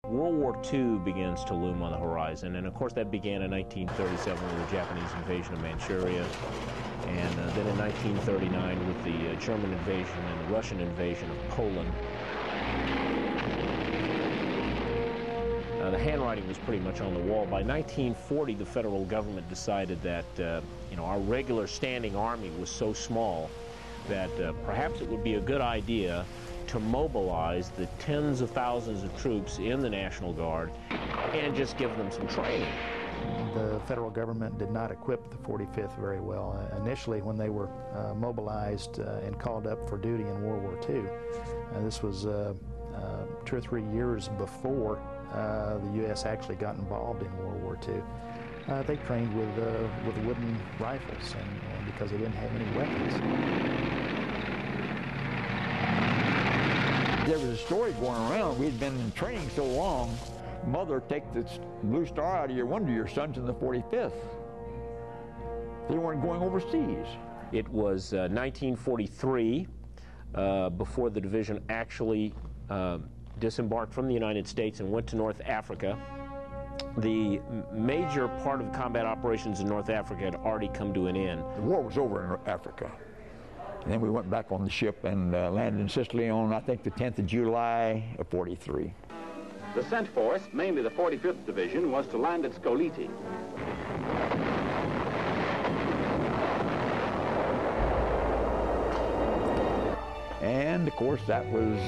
World War II begins to loom on the horizon, and of course that began in 1937 with the Japanese invasion of Manchuria, and then in 1939 with the German invasion and the Russian invasion of Poland. The handwriting was pretty much on the wall. By 1940, the federal government decided that our regular standing army was so small that perhaps it would be a good idea to mobilize the tens of thousands of troops in the National Guard and just give them some training. The federal government did not equip the 45th very well. Initially, when they were mobilized and called up for duty in World War II, this was 2 or 3 years before the U.S. actually got involved in World War II. They trained with wooden rifles, and because they didn't have any weapons. There was a story going around. We'd been in training so long, Mother, take the Blue Star out of one of your sons in the 45th. They weren't going overseas. It was 1943 before the division actually disembarked from the United States and went to North Africa. The major part of combat operations in North Africa had already come to an end. The war was over in Africa. And then we went back on the ship and landed in Sicily on, I think, the 10th of July of 43. The sent force, mainly the 45th Division, was to land at Scoliti. And, of course, that was...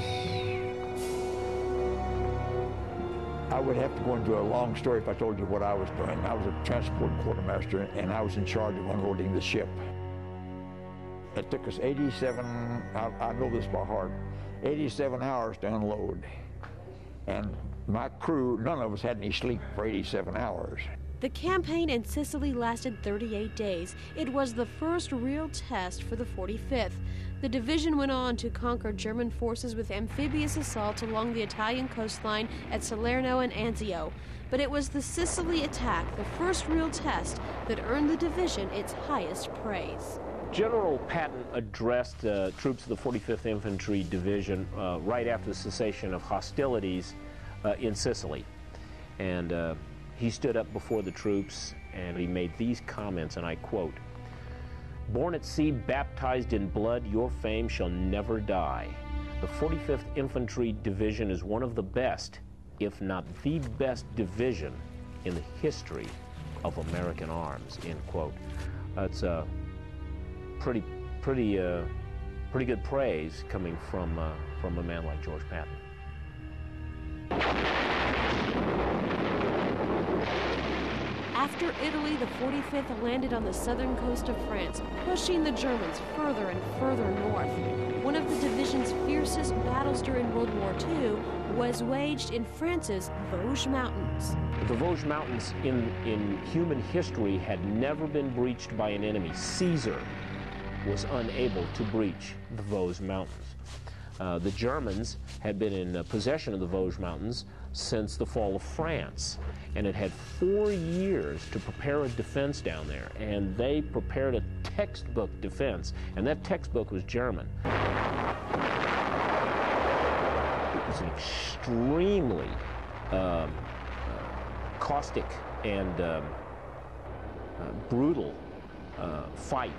I would have to go into a long story if I told you what I was doing. I was a transport quartermaster, and I was in charge of unloading the ship. It took us 87, I know this by heart, 87 hours to unload. And my crew, none of us had any sleep for 87 hours. The campaign in Sicily lasted 38 days. It was the first real test for the 45th. The division went on to conquer German forces with amphibious assaults along the Italian coastline at Salerno and Anzio. But it was the Sicily attack, the first real test, that earned the division its highest praise. General Patton addressed troops of the 45th Infantry Division right after the cessation of hostilities in Sicily. And he stood up before the troops and he made these comments, and I quote, "Born at sea, baptized in blood, your fame shall never die. The 45th Infantry Division is one of the best, if not the best division in the history of American arms," end quote. That's pretty good praise coming from a man like George Patton. After Italy, the 45th landed on the southern coast of France, pushing the Germans further and further north. One of the division's fiercest battles during World War II was waged in France's Vosges Mountains. The Vosges Mountains in human history had never been breached by an enemy. Caesar was unable to breach the Vosges Mountains. The Germans had been in possession of the Vosges Mountains since the fall of France, and it had 4 years to prepare a defense down there, and they prepared a textbook defense, and that textbook was German. It was an extremely caustic and brutal fight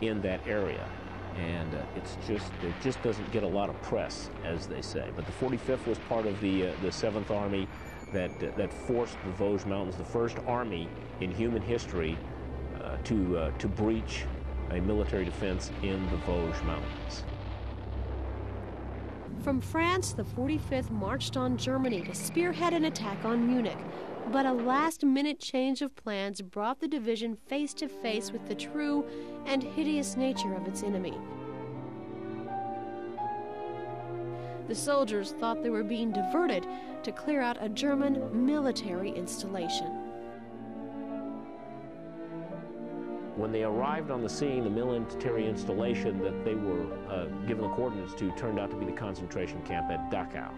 in that area. And it just doesn't get a lot of press, as they say. But the 45th was part of the 7th Army that forced the Vosges Mountains, the first army in human history to breach a military defense in the Vosges Mountains. From France, the 45th marched on Germany to spearhead an attack on Munich. But a last-minute change of plans brought the division face to face with the true and hideous nature of its enemy. The soldiers thought they were being diverted to clear out a German military installation. When they arrived on the scene, the military installation that they were given the coordinates to turned out to be the concentration camp at Dachau.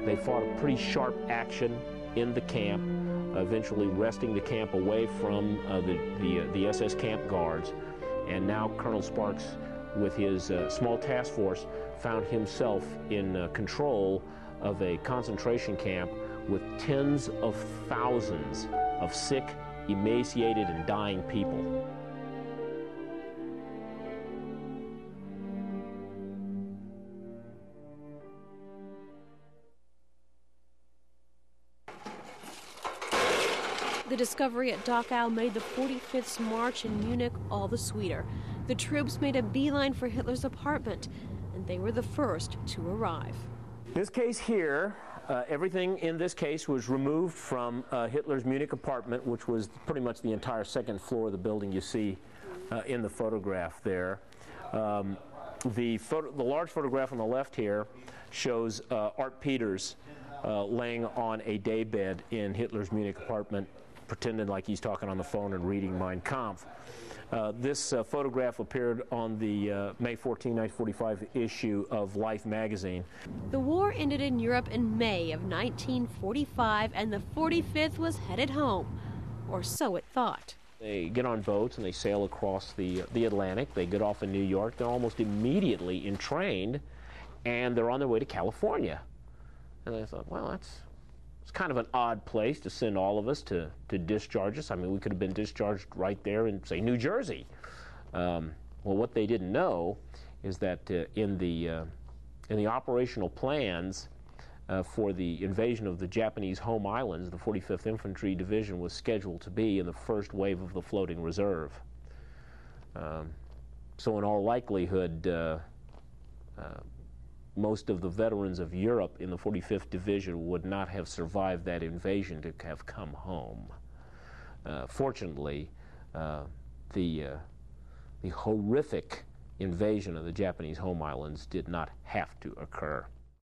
They fought a pretty sharp action in the camp, eventually wresting the camp away from the SS camp guards. And now Colonel Sparks with his small task force, found himself in control of a concentration camp with tens of thousands of sick, emaciated, and dying people. The discovery at Dachau made the 45th's march in Munich all the sweeter. The troops made a beeline for Hitler's apartment, and they were the first to arrive. This case here, everything in this case was removed from Hitler's Munich apartment, which was pretty much the entire second floor of the building you see in the photograph there. The large photograph on the left here shows Art Peters laying on a daybed in Hitler's Munich apartment, pretending like he's talking on the phone and reading Mein Kampf. This photograph appeared on the May 14, 1945 issue of Life magazine. The war ended in Europe in May of 1945, and the 45th was headed home, or so it thought. They get on boats and they sail across the Atlantic. They get off in New York. They're almost immediately entrained, and they're on their way to California. And I thought, well, it's kind of an odd place to send all of us to discharge us. I mean, we could have been discharged right there in, say, New Jersey. Well, what they didn't know is that in the operational plans for the invasion of the Japanese home islands, the 45th Infantry Division was scheduled to be in the first wave of the floating reserve. So in all likelihood, most of the veterans of Europe in the 45th Division would not have survived that invasion to have come home. Fortunately, the horrific invasion of the Japanese home islands did not have to occur.